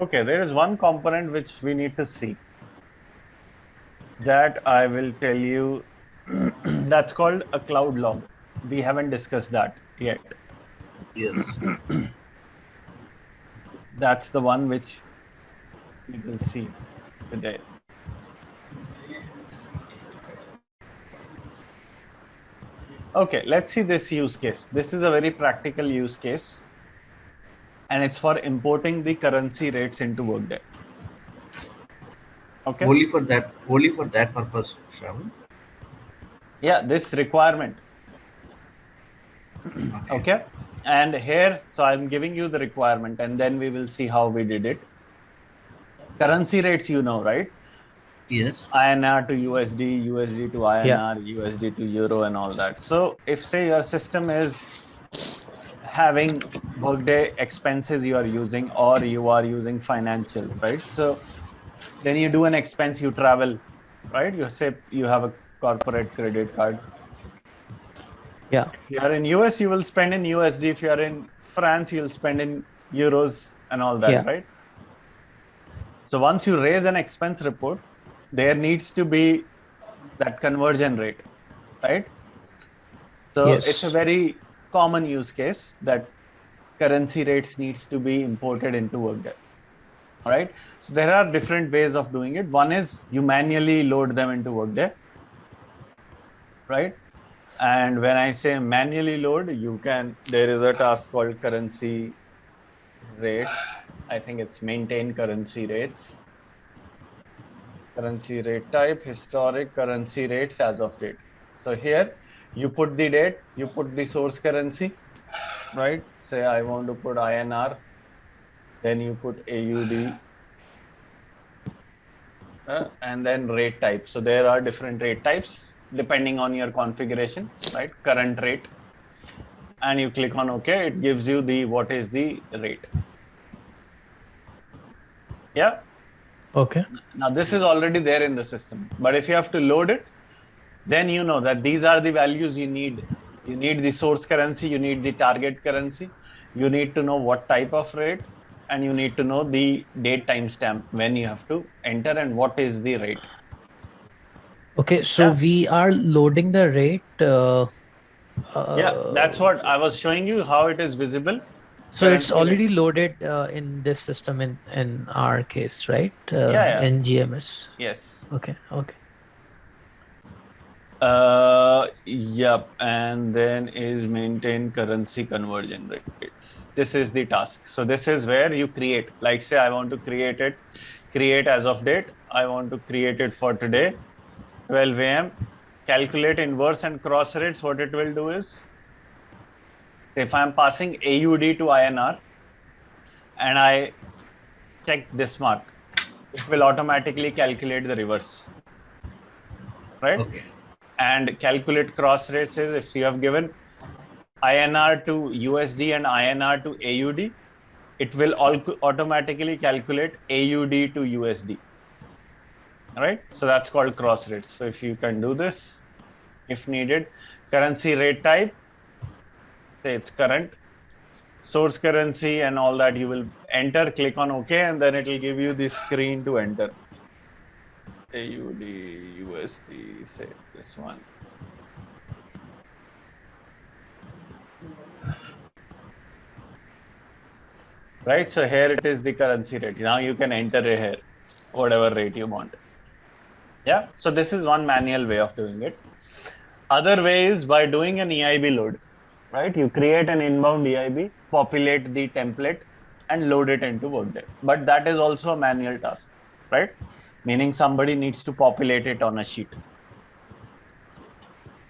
Okay, there is one component which we need to see. That I will tell you. That's called a cloud log. We haven't discussed that yet. Yes. That's the one which we will see today. Okay, let's see this use case. This is a very practical use case, and it's for importing the currency rates into Workday. Okay. Only for that purpose, Shravan. Yeah, this requirement. Okay. And here, so I'm giving you the requirement, and then we will see how we did it. Currency rates, you know, right? Yes. INR to USD, USD to INR, USD to Euro, and all that. So if say your system is having Workday expenses you are using, or you are using financials, right? So then you do an expense, you travel, right? You say you have a corporate credit card. Yeah. If you are in US, you will spend in USD. If you are in France, you'll spend in euros and all that, right? So once you raise an expense report, there needs to be that conversion rate, right? So it's a Yes. very common use case that currency rates needs to be imported into Workday. All right. So there are different ways of doing it. One is you manually load them into Workday, right? And when I say manually load, there is a task called currency rate. I think it's maintain currency rates. Currency rate type, historic currency rates as of date. So here you put the date, you put the source currency, right? Say I want to put INR, then you put AUD, and then rate type. So there are different rate types depending on your configuration, right? Current rate. And you click on OK, it gives you what is the rate. Yeah. Okay. Now this is already there in the system, but if you have to load it, then you know that these are the values you need. You need the source currency, you need the target currency, you need to know what type of rate, and you need to know the date timestamp when you have to enter and what is the rate. Okay. So Yeah. we are loading the rate. Yeah, that's what I was showing you how it is visible. So it's Currency rate. already loaded in this system in our case, right? Yeah. In GMS. Yes. Okay. Okay. Yep. And then is maintain currency conversion rates. This is the task. So this is where you create, like say, I want to create as of date. I want to create it for today, 12 a.m. Calculate inverse and cross rates. What it will do is, if I'm passing AUD to INR and I check this mark, it will automatically calculate the reverse, right? Okay. And calculate cross rates is if you have given INR to USD and INR to AUD, it will automatically calculate AUD to USD. All right. So that's called cross rates. So if you can do this, if needed, currency rate type, say it's current, source currency and all that, you will enter, click on OK, and then it will give you the screen to enter. AUD, USD, say this one. Right. So here it is the currency rate. Now you can enter it here, whatever rate you want. Yeah. So this is one manual way of doing it. Other way is by doing an EIB load, right? You create an inbound EIB, populate the template and load it into Workday. But that is also a manual task, right? Meaning somebody needs to populate it on a sheet.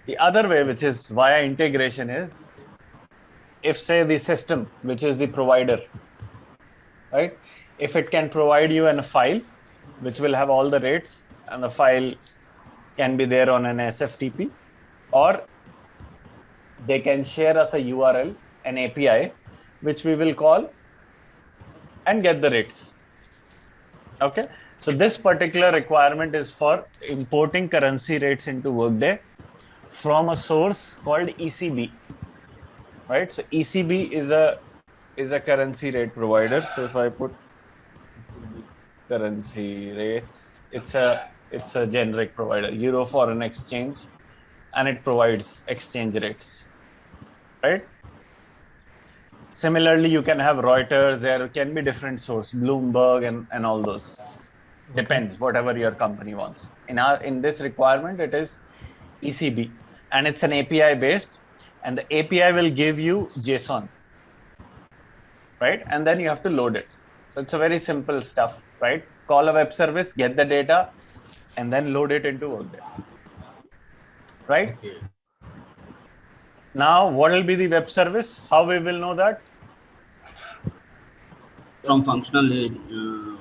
The other way, which is via integration, is if say the system, which is the provider, right? If it can provide you a file, which will have all the rates, and the file can be there on an SFTP, or they can share us a URL, an API, which we will call and get the rates. Okay. So this particular requirement is for importing currency rates into Workday from a source called ECB, right? So ECB is a currency rate provider. So if I put currency rates. It's a generic provider, Euro foreign exchange, and it provides exchange rates, right? Similarly, you can have Reuters. There can be different source, Bloomberg, and all those. Okay. Depends whatever your company wants. In this requirement, it is ECB, and it's an API based, and the API will give you JSON, right? And then you have to load it. So it's a very simple stuff, right? Call a web service, get the data, and then load it into Workday, right? Okay. Now, what will be the web service? How we will know that? From functional.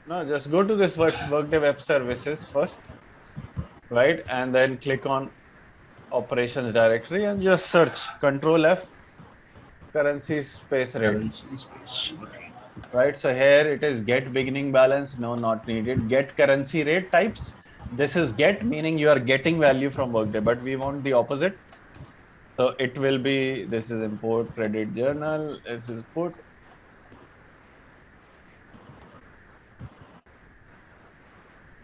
No, just go to this Workday Web Services first, right? And then click on operations directory and just search Control F, currency space rate. Currency space. Okay. Right, so here it is get beginning balance, no, not needed. Get currency rate types. This is get, meaning you are getting value from Workday, but we want the opposite. So it will be, this is import credit journal, this is put.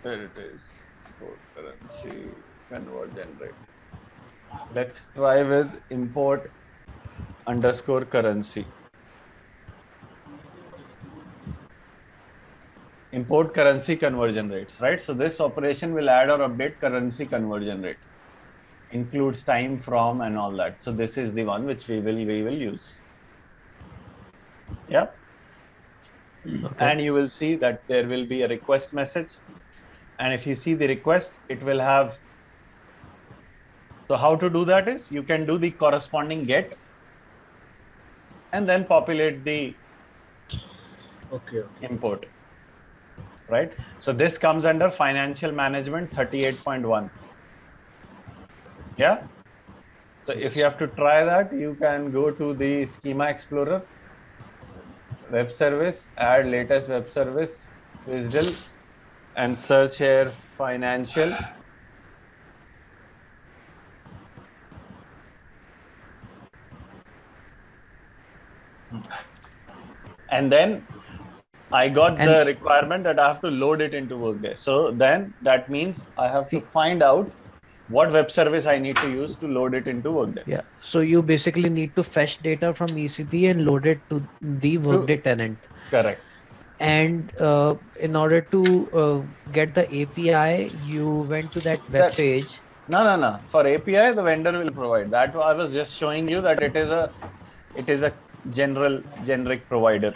There it is, import currency conversion rate. Let's try with import underscore currency. Import currency conversion rates, right? So this operation will add or update currency conversion rate. Includes time from and all that. So this is the one which we will use. Yeah. Okay. And you will see that there will be a request message. And if you see the request, it will have. So how to do that is you can do the corresponding get and then populate the Okay. import. Right. So this comes under financial management 38.1. Yeah. So if you have to try that, you can go to the schema explorer, web service, add latest web service, WSDL, and search here financial. And then I got the requirement that I have to load it into Workday. So then that means I have to find out what web service I need to use to load it into Workday. Yeah. So you basically need to fetch data from ECP and load it to the Workday tenant. Correct. And in order to get the API, you went to that web page. No. For API, the vendor will provide. That I was just showing you that it is a generic provider.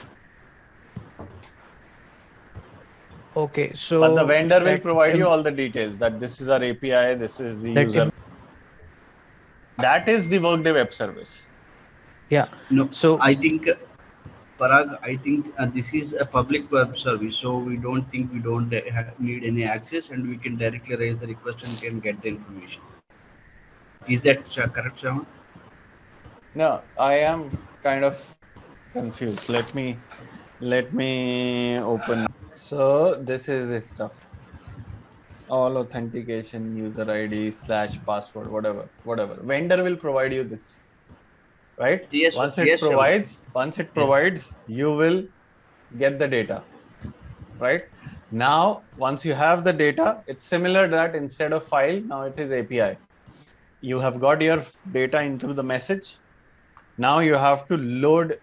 Okay, so but the vendor will provide you all the details that this is our API, this is the user. That is the Workday web service. Yeah. No. So I think Parag, I think this is a public web service, so we don't need any access, and we can directly raise the request and can get the information. Is that correct, Shravan? No, I am kind of confused. Let me open. So this is this stuff. All authentication, user ID / password, whatever. Vendor will provide you this, right? Yes. Once it provides, you will get the data, right? Now, once you have the data, it's similar that instead of file, now it is API. You have got your data into the message. Now you have to load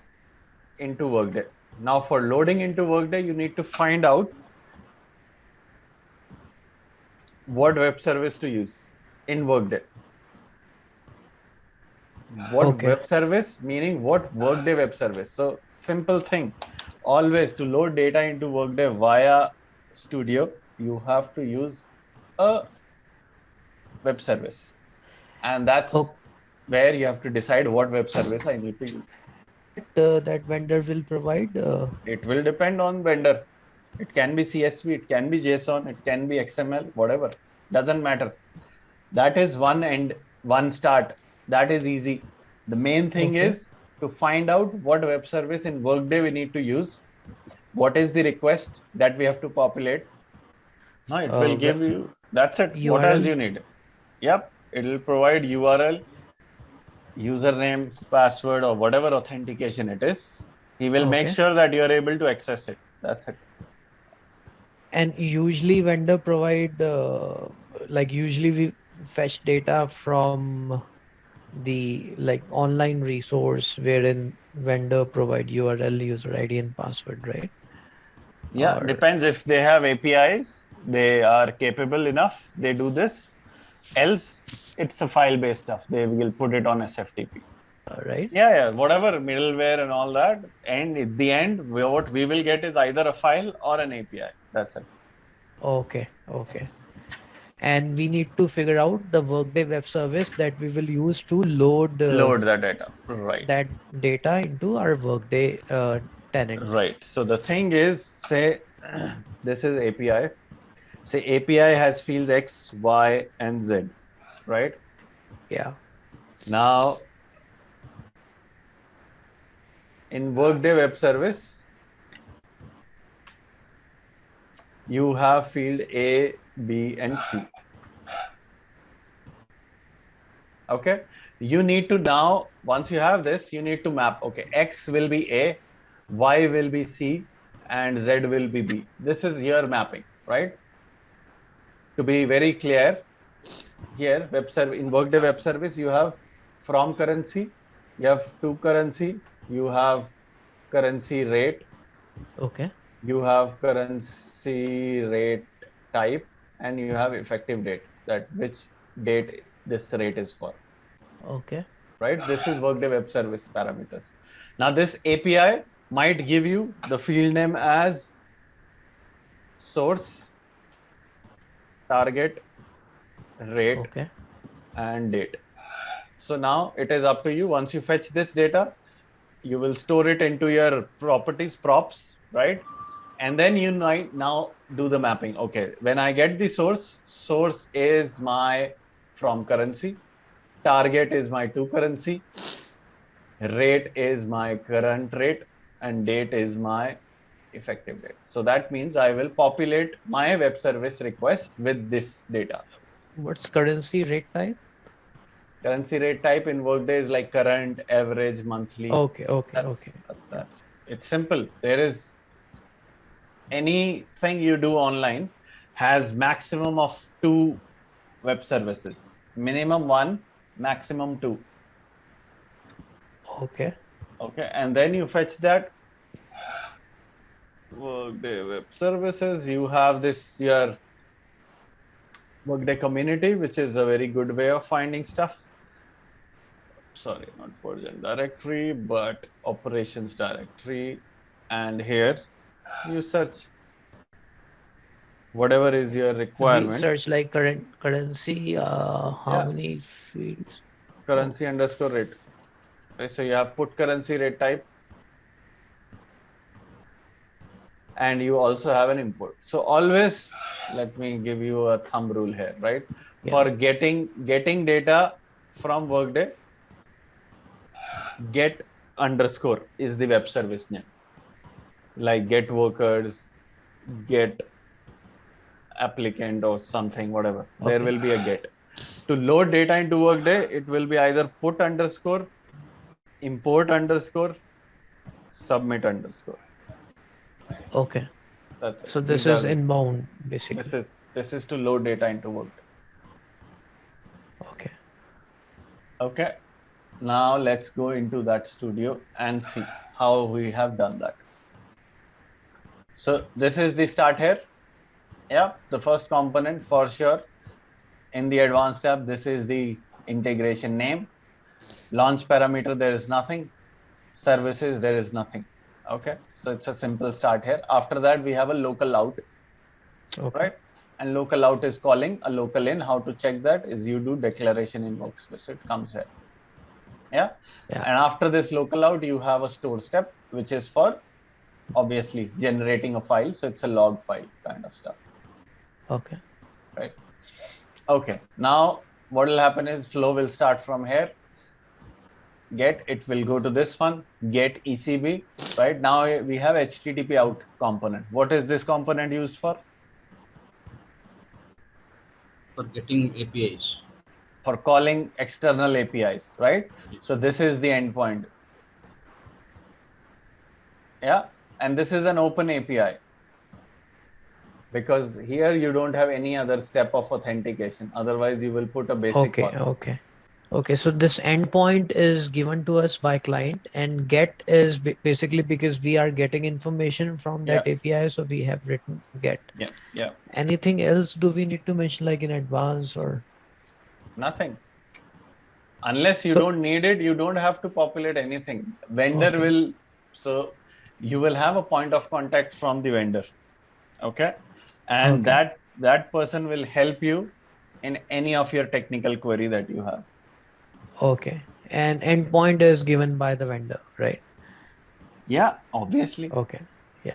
into Workday. Now for loading into Workday, you need to find out what web service to use in Workday. What web service, meaning what Workday web service. So simple thing, always to load data into Workday via Studio, you have to use a web service. And that's where you have to decide what web service I need to use. That vendor will provide? It will depend on vendor. It can be CSV, it can be JSON, it can be XML, whatever. Doesn't matter. That is one end, one start. That is easy. The main thing is to find out what web service in Workday we need to use. What is the request that we have to populate? No, it will give you, that's it. URL. What else you need? Yep, it will provide URL, username, password, or whatever authentication it is. He will make sure that you are able to access it. That's it. And usually vendor provide, like usually we fetch data from the like online resource wherein vendor provide URL, user ID and password, right? Yeah, Or depends if they have APIs, they are capable enough, they do this. Else, it's a file-based stuff. They will put it on SFTP. right? Yeah, whatever middleware and all that. And at the end, what we will get is either a file or an API. That's it. Okay, okay. And we need to figure out the Workday web service that we will use to load Load the data. Right. that data into our Workday tenant. Right. So the thing is, say this is API. Say API has fields X, Y, and Z. Right. Yeah. Now, in Workday web service, you have field A, B, and C. Okay. You need to now, once you have this, you need to map. Okay. X will be A, Y will be C, and Z will be B. This is your mapping, right? To be very clear, here in Workday web service, you have from currency, you have to currency, you have currency rate, Okay. you have currency rate type, and you have effective date, that which date this rate is for. Okay. Right? This is Workday web service parameters. Now this API might give you the field name as source, target, rate, Okay. and date. So now it is up to you. Once you fetch this data, you will store it into your properties, props, right? And then you might now do the mapping. Okay, when I get the source is my from currency, target is my to currency, rate is my current rate, and date is my effective date. So that means I will populate my web service request with this data. What's currency rate type? Currency rate type in Workday is like current, average, monthly. Okay. Okay. That's Okay. that. It's simple. There is anything you do online has maximum of 2 web services. Minimum 1, maximum 2. Okay. Okay, and then you fetch that Workday web services. You have this your Workday community, which is a very good way of finding stuff. Sorry, not version directory, but operations directory. And here you search whatever is your We requirement. search like currency, how Yeah, many fields? Oh, currency underscore rate. Okay, so you have put currency rate type, and you also have an import. So always, let me give you a thumb rule here, right? yeah. For getting data from Workday, get underscore is the web service name. Like get workers, get applicant or something, whatever. There Okay. will be a get. To load data into Workday, it will be either put underscore, import underscore, submit underscore. Okay. That's it. So this These are is the inbound basically. this is to load data into Workday. Okay. Okay. Now let's go into that studio and see how we have done that. So this is the start here. Yeah, the first component for sure. In the advanced tab, this is the integration name. Launch parameter, there is nothing. Services, there is nothing. Okay, so it's a simple start here. After that, we have a local out, Okay. right? And local out is calling a local in. How to check that is you do declaration in workspace. It comes here. Yeah. Yeah. And after this local out, you have a store step, which is for obviously generating a file. So it's a log file kind of stuff, Okay. right? Okay. Now what will happen is flow will start from here. Get, it will go to this one, get ECB, right? Now we have HTTP out component. What is this component used for? For getting APIs. For calling external APIs, right? So this is the endpoint. Yeah. And this is an open API. because here you don't have any other step of authentication. Otherwise, you will put a basic Okay, path. okay. Okay, so this endpoint is given to us by client, and get is basically because we are getting information from Yeah, that API, so we have written get. yeah, yeah. Anything else do we need to mention like in advance or? Nothing. Unless you So, don't need it, you don't have to populate anything. Vendor okay, will, so you will have a point of contact from the vendor. Okay. And okay, that person will help you in any of your technical query that you have. okay. And endpoint is given by the vendor, right? Yeah, obviously. Okay, yeah,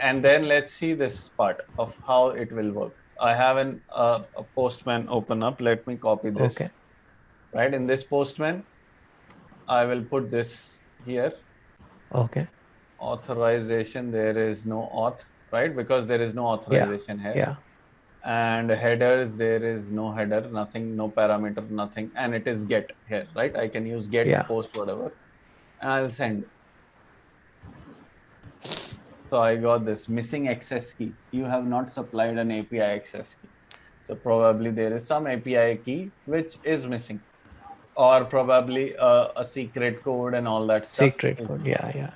And then let's see this part of how it will work. I have a postman open up. Let me copy okay, this. Right. In this postman, I will put this here. okay, Authorization, there is no auth, right? Because there is no yeah, authorization here. yeah, And headers, there is no header, nothing, no parameter, nothing. And it is get here, right? I can use get, yeah. post, whatever, and I'll send. So I got this missing access key. You have not supplied an API access key. So probably there is some API key which is missing, or probably a secret code and all that stuff Secret is code, missing. yeah, yeah.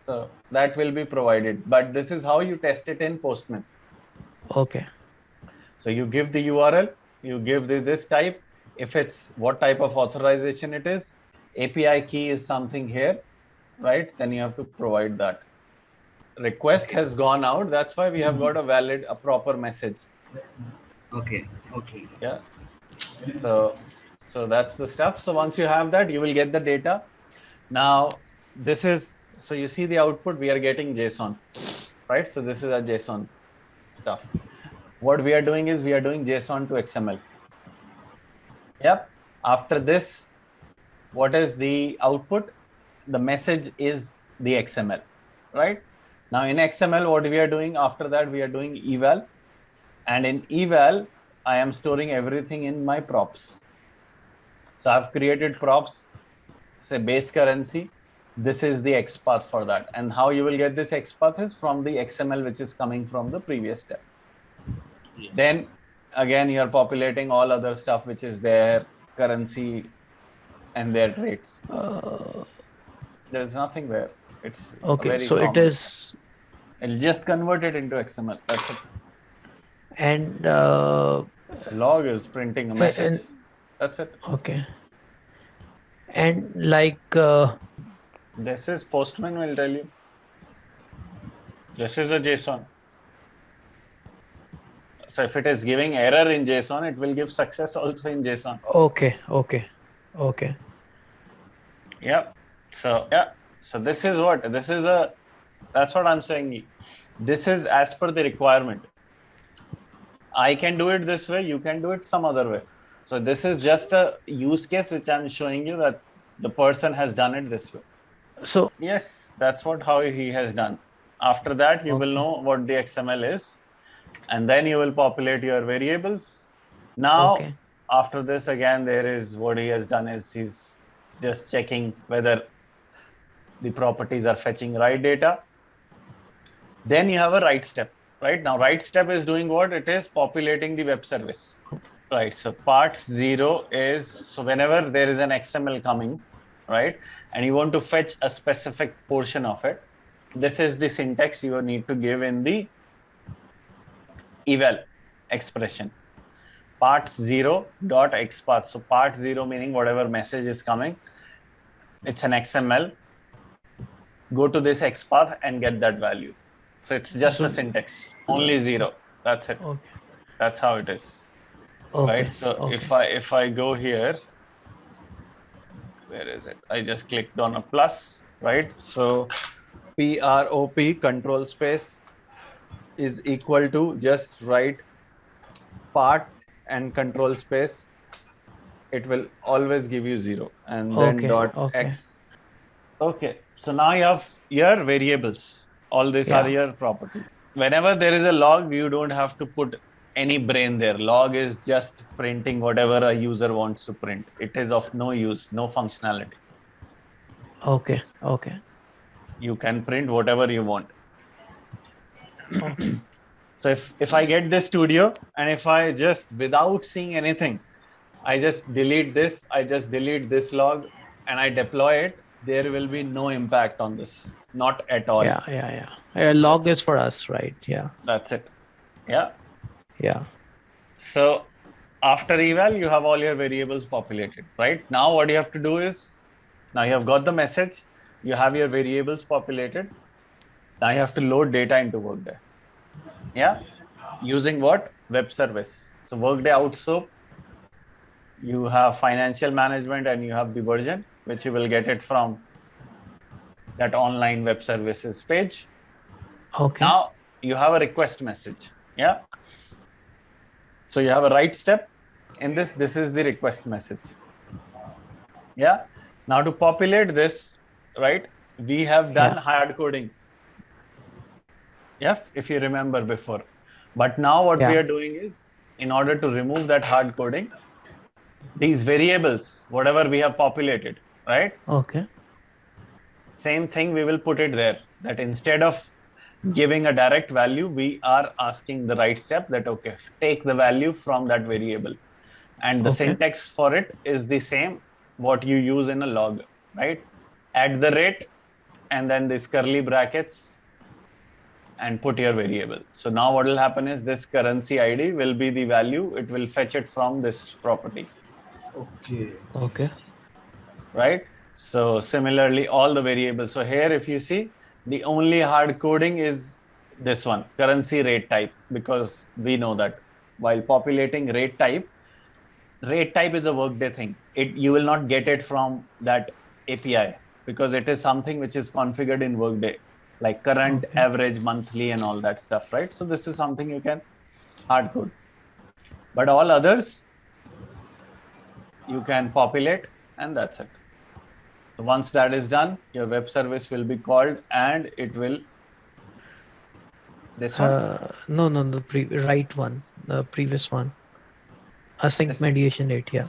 So that will be provided. But this is how you test it in Postman. Okay, So you give the URL, you give this type. If it's what type of authorization it is, API key is something here, right? Then you have to provide that. Request has gone out. That's why we have got a proper message. Okay, okay. Yeah. So that's the stuff. So once you have that, you will get the data. Now this is, so you see the output, we are getting JSON, right? So this is a JSON stuff. What we are doing is we are doing JSON to XML. Yep. After this, what is the output? The message is the XML, right? Now in XML, what we are doing after that, we are doing eval. And in eval, I am storing everything in my props. So I've created props, say base currency. This is the XPath for that. And how you will get this XPath is from the XML, which is coming from the previous step. Yeah. Then again, you are populating all other stuff, which is their currency and their rates. uh, There's nothing where it's a okay. very So it common stuff. is, It'll just convert it into XML. That's it. and Log is printing a message. and That's it. okay, and like This is Postman will tell you. This is a JSON. So if it is giving error in JSON, it will give success also in JSON. okay, okay, okay, Yeah. So yeah. So this is what this is a. That's what I'm saying. This is as per the requirement. I can do it this way. You can do it some other way. So this is just a use case which I'm showing you that the person has done it this way. so Yes, that's what how he has done. After that, you will okay, know what the XML is, and then you will populate your variables. Now, okay, after this, again, there is what he has done is he's just checking whether the properties are fetching right data. Then you have a write step, right? Now, write step is doing what? It is populating the web service. Right. So part 0 is, so whenever there is an XML coming, right, and you want to fetch a specific portion of it, this is the syntax you need to give in the eval expression. Part 0 dot XPath. So part 0 meaning whatever message is coming, it's an XML. Go to this XPath and get that value. So it's just a so syntax, only 0. That's it. okay, That's how it is. Right. okay, So okay, if I go here, where is it? I just clicked on a plus, right? So PROP control space is equal to just write part and control space. It will always give you 0 and then okay, dot okay, X. Okay. So now you have your variables. All these are yeah, your properties. Whenever there is a log, you don't have to put any brain there. Log is just printing whatever a user wants to print. It is of no use, no functionality. okay, okay, You can print whatever you want. okay, So if I get this studio and if I just, without seeing anything, I just delete this, I just delete this log and I deploy it, there will be no impact on this, not at all. Yeah. Log is for us, right? Yeah. That's it. Yeah. Yeah. So after eval, you have all your variables populated, right? Now what you have to do is, now you have got the message, you have your variables populated. Now you have to load data into Workday. Yeah. Using what? Web service. So Workday OutSoap, you have financial management and you have the version, which you will get it from that online web services page. Okay. Now you have a request message. Yeah. So you have a write step in this. This is the request message. Yeah. Now to populate this, right, we have done hard coding. Yeah. If you remember before. But now what we are doing is, in order to remove that hard coding, these variables, whatever we have populated, right? Okay. Same thing, we will put it there, that instead of giving a direct value, we are asking the right step that, okay, take the value from that variable. And the syntax for it is the same, what you use in a log, right? At the rate, and then this curly brackets, and put your variable. So now what will happen is this currency ID will be the value. It will fetch it from this property. Okay. Right? So similarly, all the variables. So here, if you see, the only hard coding is this one, currency rate type, because we know that while populating rate type is a Workday thing. You will not get it from that API because it is something which is configured in Workday, like current, average, monthly, and all that stuff, right? So this is something you can hard code. But all others, you can populate, and that's it. So once that is done, your web service will be called, and it will, this one? No, the right one, the previous one. Async mediation rate, yeah.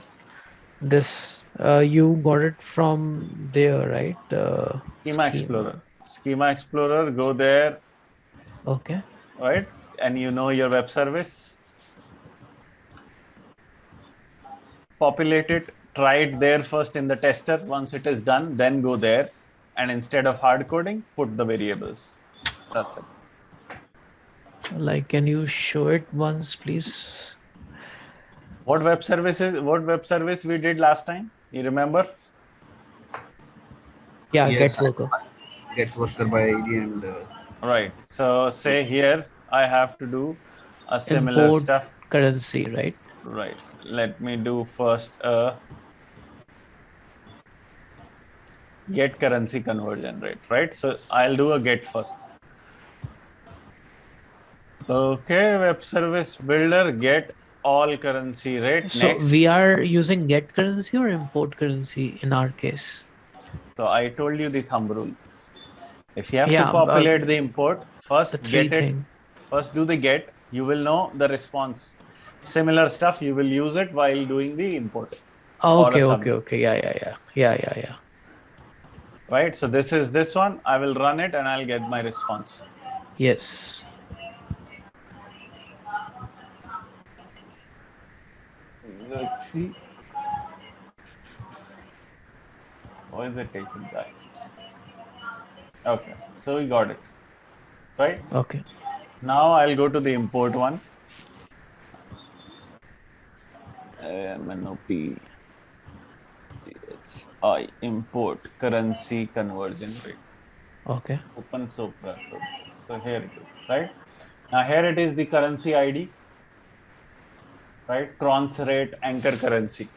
This, you got it from there, right? Schema Explorer. Schema Explorer, go there. Okay. Right? And you know your web service. Populate it, try it there first in the tester. Once it is done, then go there. And instead of hard coding, put the variables. That's it. Like, can you show it once, please? What web service we did last time? You remember? Yeah, Yes, get worker. Get worker by ID and. Right. So say here, I have to do a similar import stuff. Currency, right? Right. Let me do first get currency conversion rate, right? So I'll do a get first. Okay, web service builder, get all currency rate. So next. We are using get currency or import currency in our case. So I told you the thumb rule. If you have to populate the import, first get it. First do the get. You will know the response. Similar stuff, you will use it while doing the import. Okay. Yeah. Right. So this is this one. I will run it and I'll get my response. Yes. Let's see. Why is it taking time? Okay. So we got it. Right? Okay. Now I'll go to the import one. MNOP. I import currency conversion rate. Okay. Open soap wrapper. So here it is, right? Now here it is the currency ID, right? Crons rate, anchor currency.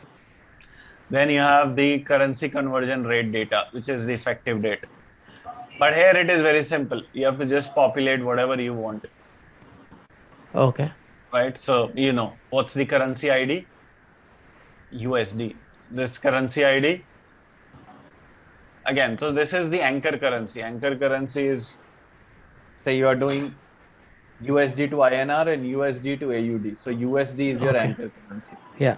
Then you have the currency conversion rate data, which is the effective date. But here it is very simple. You have to just populate whatever you want. Okay. Right? So, you know, what's the currency ID? USD. This currency ID. Again, so this is the anchor currency. Anchor currency is, say you are doing USD to INR and USD to AUD. So USD is your anchor currency. Yeah.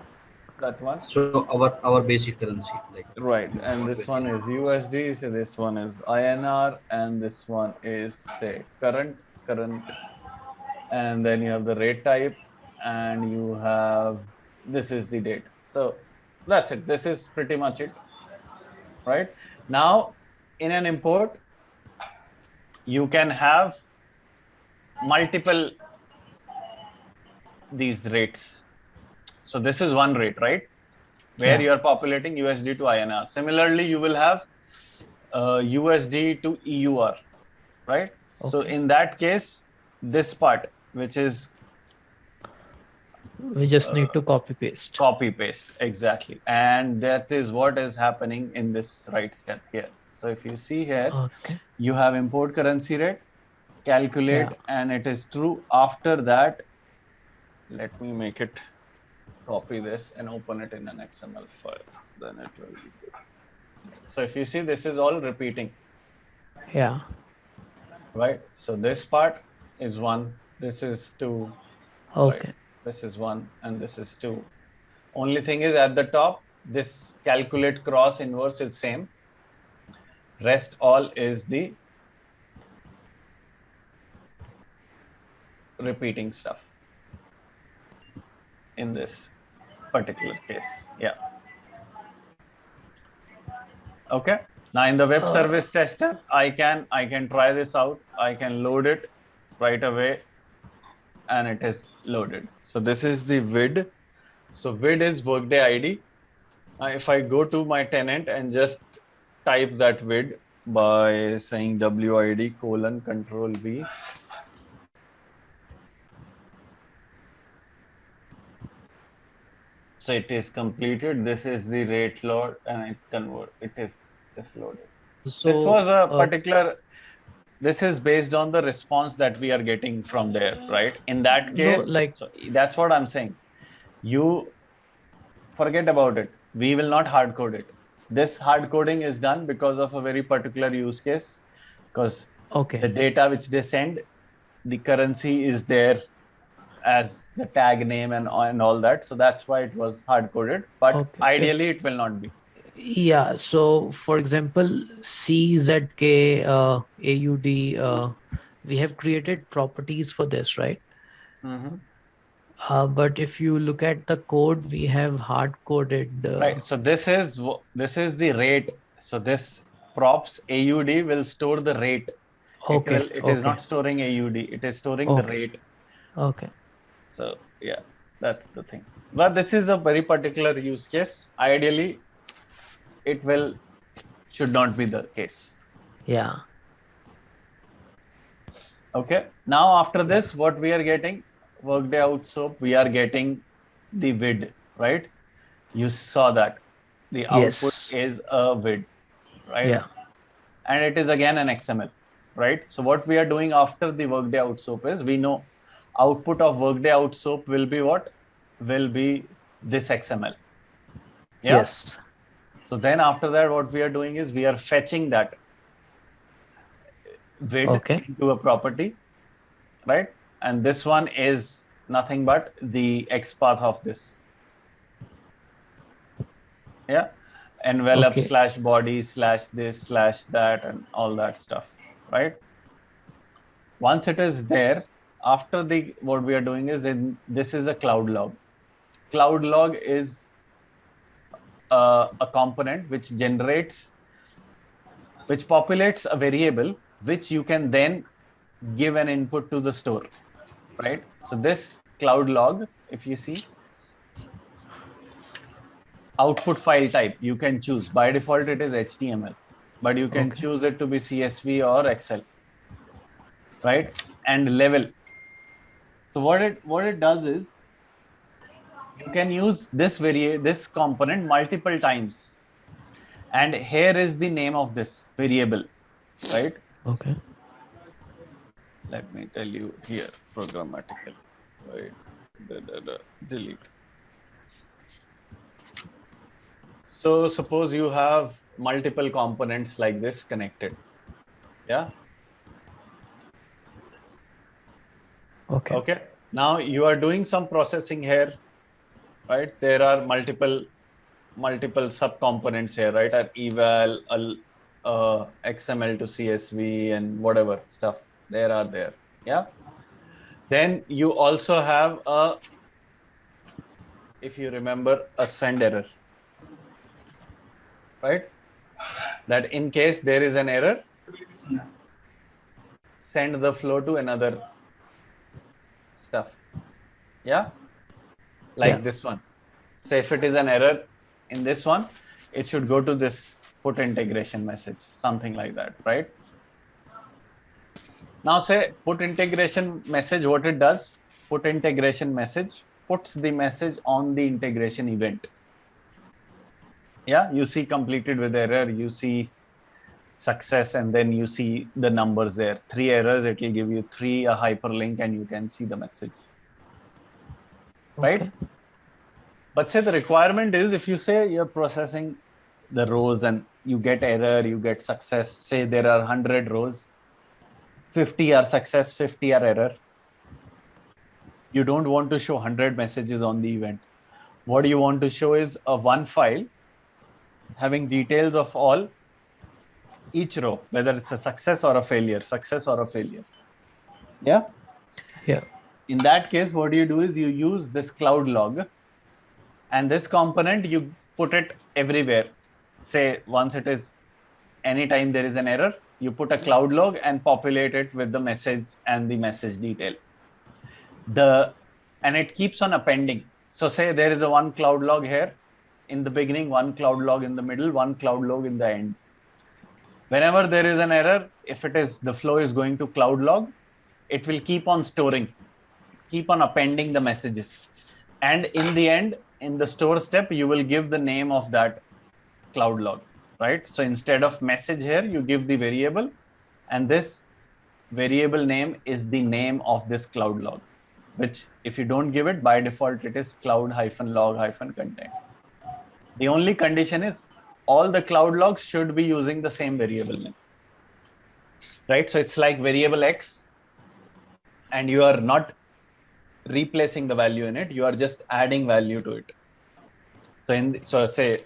That one. So our basic currency. Like. Right. And this one is USD. So this one is INR. And this one is, say, current. and then you have the rate type, and you have, this is the date. So that's it. This is pretty much it, right? Now in an import, you can have multiple these rates. So this is one rate, right, where you are populating USD to INR. Similarly, you will have USD to EUR, right? So in that case, this part, which is We just need to copy paste. copy paste, exactly, and that is what is happening in this right step here. So if you see here, Okay. you have import currency rate, calculate, and it is true. After that, let me make it, copy this and open it in an XML file, then it will be good. So if you see, this is all repeating. Yeah. Right. So this part is 1, this is 2, Okay. right? This is 1 and this is 2. Only thing is, at the top, this calculate cross inverse is same. Rest all is the repeating stuff in this particular case. Yeah. Okay. Now in the web service tester, I can try this out. I can load it right away, and it is loaded. So this is the vid. So vid is Workday ID. If I go to my tenant and just type that vid by saying WID colon control V. So it is completed. This is the rate load, and it is just loaded. So this was a particular, this is based on the response that we are getting from there, right? In that case, so that's what I'm saying. You forget about it. We will not hard code it. This hard coding is done because of a very particular use case, because the data which they send, the currency is there as the tag name and all that. So that's why it was hard coded, but ideally it will not be. Yeah. So for example, CZK, AUD, we have created properties for this, right? But if you look at the code, we have hard coded. Right. So this is the rate. So this props AUD will store the rate. It is not storing AUD. It is storing the rate. Okay. So yeah, that's the thing. But this is a very particular use case. Ideally, it should not be the case. Yeah. Okay. Now after this, what we are getting, Workday out soap, we are getting the vid, right? You saw that the output is a vid, right? Yeah. And it is again an XML, right? So what we are doing after the Workday out soap is, we know output of Workday out soap will be what? Will be this XML. Yeah? Yes. So then after that, what we are doing is we are fetching that vid into a property, right? And this one is nothing but the XPath of this. Yeah. Envelope slash body slash this slash that and all that stuff, right? Once it is there, after what we are doing is, this is a cloud log. Cloud log is a component which populates a variable which you can then give an input to the store, right? So this cloud log, if you see, output file type, you can choose. By default, it is HTML, but you can choose it to be CSV or Excel, right? And level. So what it does is, you can use this component multiple times, and here is the name of this variable, right? Okay. Let me tell you here, programmatically, right? Delete. So suppose you have multiple components like this connected. Yeah. Okay. Now you are doing some processing here, right? There are multiple sub-components here, right? At eval, XML to CSV and whatever stuff there. Yeah. Then you also have a, if you remember, a send error, right? That in case there is an error, send the flow to another stuff. Yeah, like Yeah. this one. So if it is an error in this one, it should go to this put integration message, something like that, right? Now say put integration message, what it does, put integration message puts the message on the integration event. Yeah, you see completed with error, you see success, and then you see the numbers there. 3 errors, it will give you 3, a hyperlink, and you can see the message, right? Okay. But say the requirement is, if you say you're processing the rows and you get error, you get success, say there are 100 rows, 50 are success, 50 are error. You don't want to show 100 messages on the event. What you want to show is a one file having details of all each row, whether it's a success or a failure, success or a failure. Yeah. Yeah. In that case, what you do is you use this cloud log, and this component you put it everywhere. Say once it is, anytime there is an error, you put a cloud log and populate it with the message and the message detail. And it keeps on appending. So say there is a one cloud log here in the beginning, one cloud log in the middle, one cloud log in the end. Whenever there is an error, if it is the flow is going to cloud log, it will keep on storing, keep on appending the messages. And in the end, in the store step, you will give the name of that cloud log, right? So instead of message here, you give the variable, and this variable name is the name of this cloud log, which if you don't give it, by default, it is cloud-log-content. The only condition is all the cloud logs should be using the same variable name, right? So it's like variable X, and you are not replacing the value in it, you are just adding value to it. So say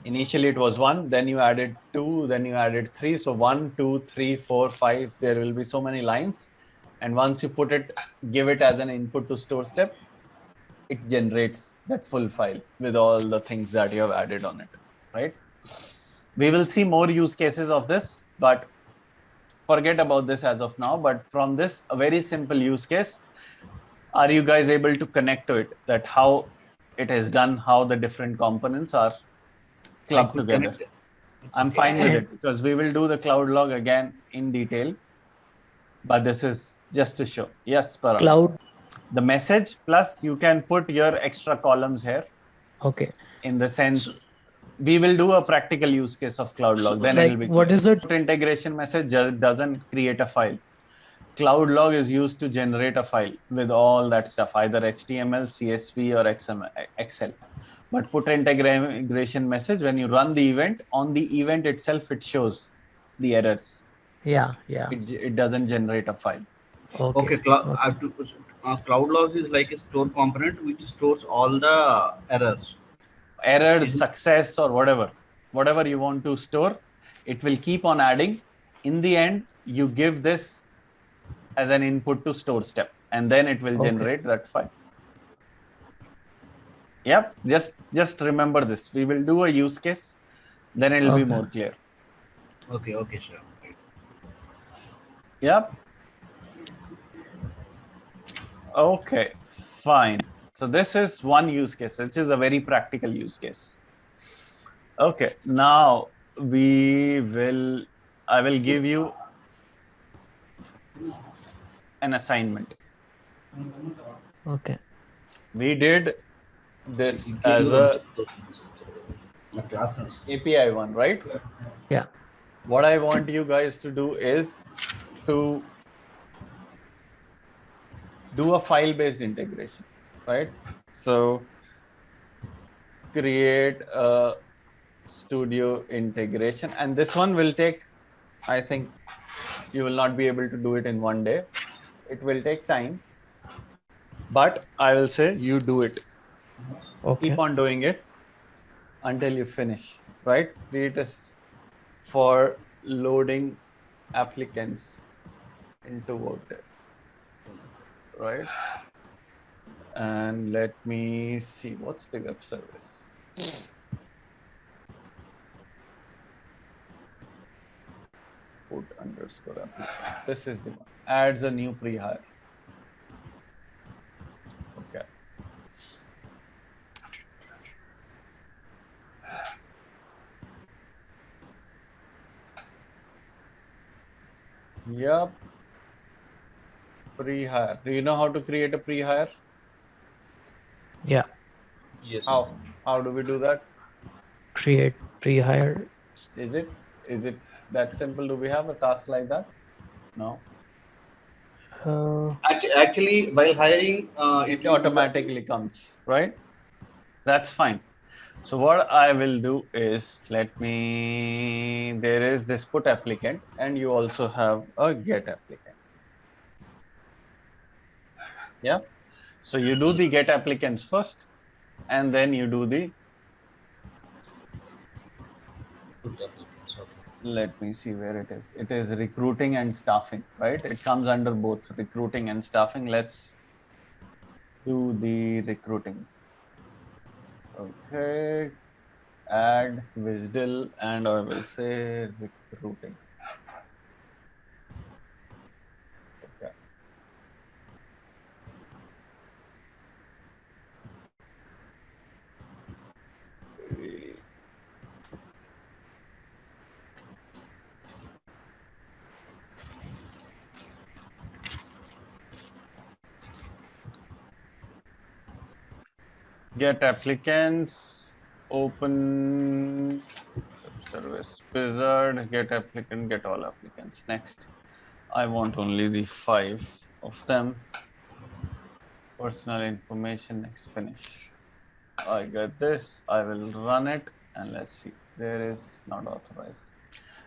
initially it was 1, then you added 2, then you added 3. So 1, 2, 3, 4, 5, there will be so many lines. And once you put it, give it as an input to store step, it generates that full file with all the things that you have added on it, right? We will see more use cases of this, but forget about this as of now. But from this, a very simple use case, are you guys able to connect to it, that how it is done, how the different components are I clubbed could together? connect it. I'm fine with it because we will do the cloud log again in detail, but this is just to show. Yes, Parag. Cloud. The message plus you can put your extra columns here, Okay. in the So, sense we will do a practical use case of cloud so log, then it Like, will be what clear. is it? Integration message doesn't create a file. Cloud log is used to generate a file with all that stuff, either HTML, CSV, or XML, Excel. But put integration message, when you run the event, on the event itself, it shows the errors. Yeah. Yeah. It doesn't generate a file. Okay. I Okay. have to, cloud log is like a store component which stores all the errors. Errors, Isn't success, or whatever you want to store, it will keep on adding. In the end, you give this as an input to store step, and then it will Okay. generate that file. Yep, just remember this. We will do a use case, then it'll be Okay. more clear. okay, okay, sir. Yep. Okay, fine. So this is one use case. This is a very practical use case. Okay, now I will give you an assignment. Okay. We did this It as a the class has. API one, right? Yeah. What I want you guys to do is to do a file-based integration, right? So create a studio integration, and this one will take, I think you will not be able to do it in one day. It will take time, but I will say you do it. Keep Okay. on doing it until you finish, right? Create a for loading applicants into Workday. right? And let me see, what's the web service? Put underscore applicant. This is the one. Adds a new pre-hire. Okay. Yep. Pre-hire. Do you know how to create a pre-hire? Yeah. Yes. How do we do that? Create pre-hire. Is it that simple? Do we have a task like that? No. Actually, while hiring, It automatically comes, right? That's fine. So what I will do is there is this put applicant and you also have a get applicant. Yeah. So you do the get applicants first and then you do the, let me see where it is. It is recruiting and staffing, right? It comes under both recruiting and staffing. Let's do the recruiting. Okay. Add Wisdle and I will say recruiting. Okay. Get applicants, open service wizard, get applicant, get all applicants. Next, I want only the 5 of them. Personal information, next, finish. I get this, I will run it and let's see, there is not authorized.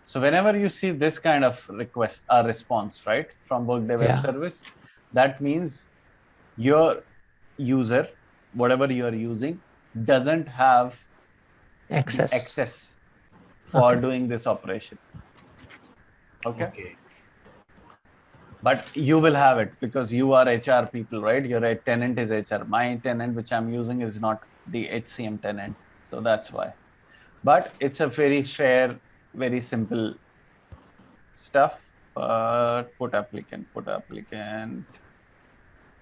So whenever you see this kind of request or response, right, from Workday Web Yeah. Service, that means your user, whatever you are using, doesn't have the Access. access for Okay. doing this operation. Okay. Okay. But you will have it because you are HR people, right? Your tenant is HR. My tenant, which I'm using, is not the HCM tenant. So that's why. But it's a very fair, very simple stuff. But put applicant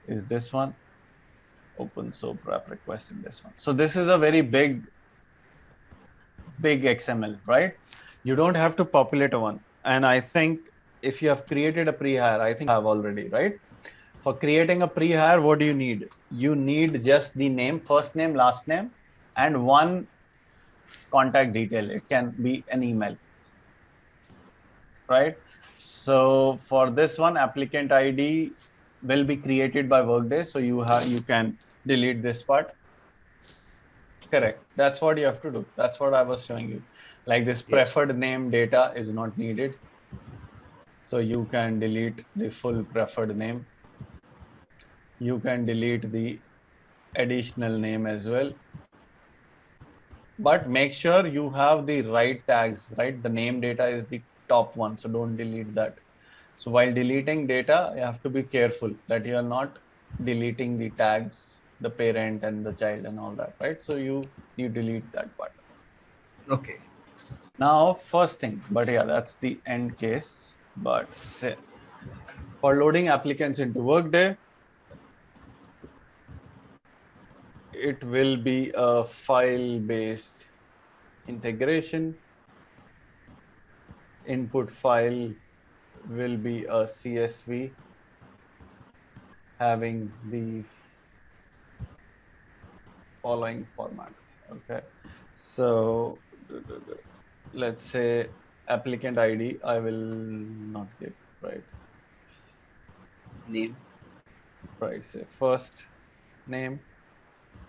is this one. Open soap wrap request in this one. So this is a very big XML, right? You don't have to populate one. And I think if you have created a pre-hire, I think I have already, right? For creating a pre-hire, what do you need? You need just the name, first name, last name, and one contact detail. It can be an email, right? So for this one, applicant ID will be created by Workday. So you can delete this part. Correct. That's what you have to do. That's what I was showing you. Like this preferred name data is not needed. So you can delete the full preferred name. You can delete the additional name as well. But make sure you have the right tags, right? The name data is the top one. So don't delete that. So while deleting data, you have to be careful that you are not deleting the tags, the parent and the child and all that, right? So you delete that part. Okay. Now, first thing, but yeah, that's the end case. But say, for loading applicants into Workday, it will be a file-based integration. Input file will be a CSV having the following format. Okay, so let's say applicant ID, I will not give, right? Name. Right, say first name,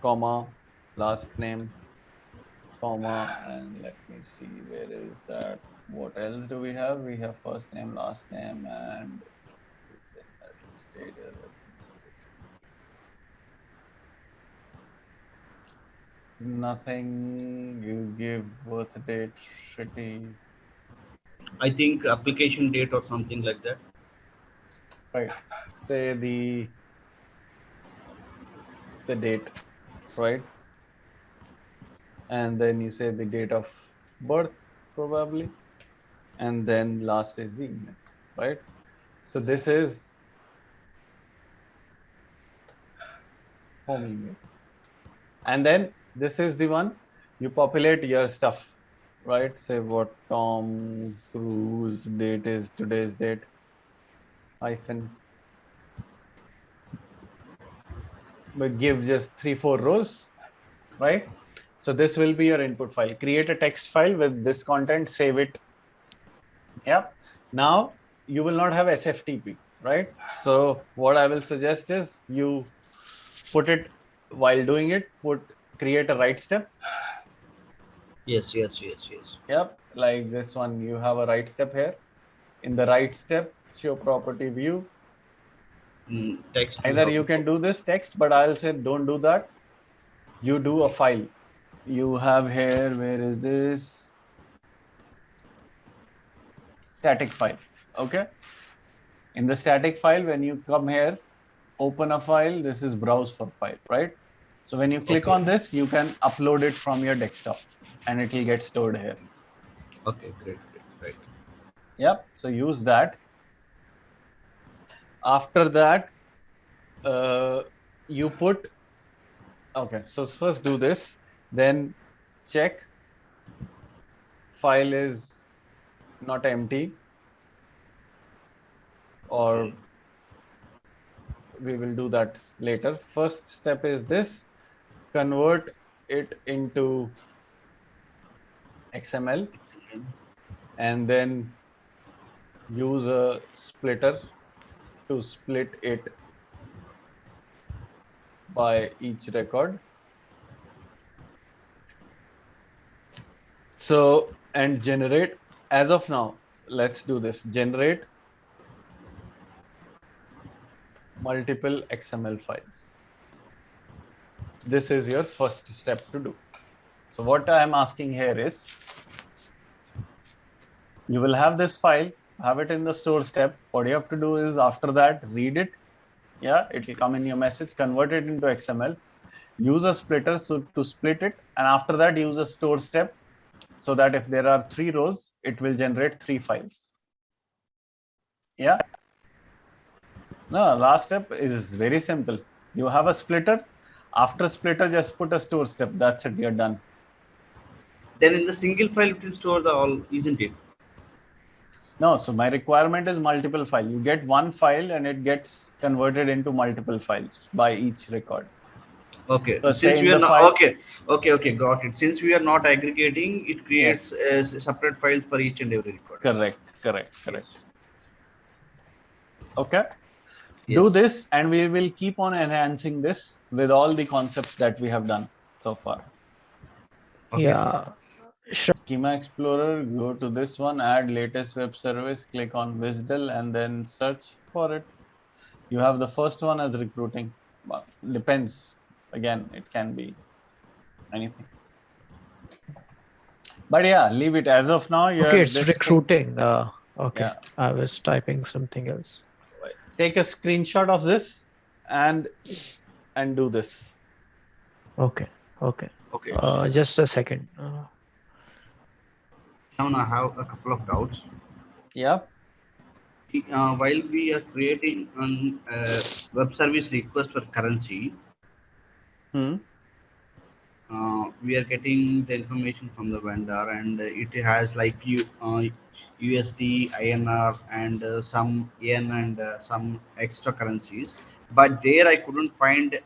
comma, last name, comma, and let me see, where is that? What else do we have? We have first name, last name, and it's in that state. Let me see. Nothing. You give birth date, city. I think application date or something like that. Right. Say the the date, right? And then you say the date of birth probably, and then last is the email, right? So this is home email. And then this is the one you populate your stuff, right? Say what Tom Cruise date is, today's date, hyphen, but give just 3-4 rows, right? So this will be your input file. Create a text file with this content, save it. Yep. Now you will not have SFTP, right? So what I will suggest is you put it, while doing it, create a write step. Yes. Yep. Like this one, you have a write step here. In the write step, show property view. Text. Either you can do this text, but I'll say don't do that. You do a file. You have here, where is this? Static file. Okay. In the static file, when you come here, open a file, this is browse for file, right? So when you click on this, you can upload it from your desktop and it will get stored here. Okay, great, right. Yep. So use that. After that, you put, okay, so first do this, then check file is not empty, or we will do that later. First step is this, convert it into XML and then use a splitter to split it by each record. So, and generate, as of now, let's do this, generate multiple XML files. This is your first step to do. So what I am asking here is, you will have this file, have it in the store step. What you have to do is, after that, read it. Yeah, it will come in your message, convert it into XML, use a splitter to split it, and after that use a store step, so that if there are 3 rows, it will generate 3 files. Yeah. No, last step is very simple. You have a splitter. After splitter, just put a store step. That's it. You're done. Then in the single file, it will store the all, isn't it? No, so my requirement is multiple file. You get one file and it gets converted into multiple files by each record. Okay. So Since we are not okay, got it. Since we are not aggregating, it creates a separate file for each and every record. Correct. Yes. Okay. Yes. Do this, and we will keep on enhancing this with all the concepts that we have done so far. Okay. Yeah. Sure. Schema Explorer, go to this one, add latest web service, click on WSDL, and then search for it. You have the first one as recruiting. Well, depends. Again, it can be anything. But yeah, leave it as of now. Okay, it's recruiting. Okay, yeah. I was typing something else. Take a screenshot of this and do this. Okay. Just a second. Now I have a couple of doubts. Yeah. While we are creating a web service request for currency, we are getting the information from the vendor, and it has like USD, INR, and some yen and some extra currencies. But there I couldn't find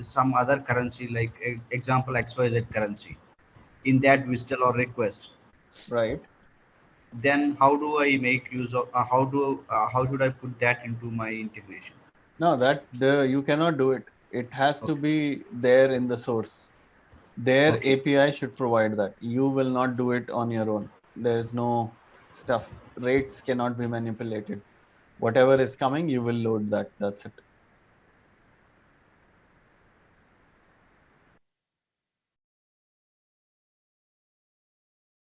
some other currency, like example XYZ currency in that WSDL or request. Right. Then how do I make use of how should I put that into my integration? No, you cannot do it. It has to be there in the source. Their API should provide that. You will not do it on your own. There's no stuff. Rates cannot be manipulated. Whatever is coming, you will load that. That's it.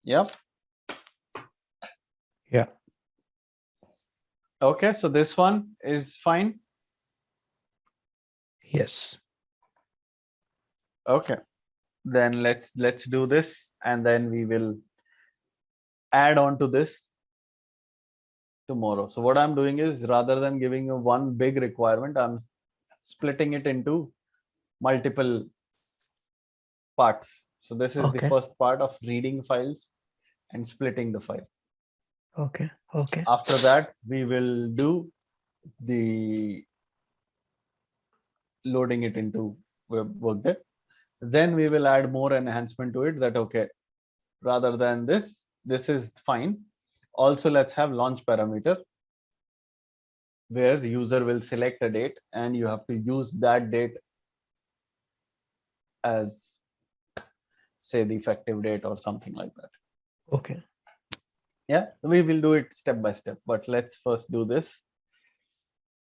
Yep. Yeah. Okay, so this one is fine. Yes. Okay, then let's do this, and then we will add on to this tomorrow. So what I'm doing is, rather than giving you one big requirement, I'm splitting it into multiple parts. So this is the Okay. first part of reading files and splitting the file. Okay. Okay. After that, we will do the loading it into Workday. Then we will add more enhancement to it, that okay, rather than this is fine. Also, let's have launch parameter, where the user will select a date and you have to use that date as, say, the effective date or something like that. Okay. Yeah, we will do it step by step, but let's first do this.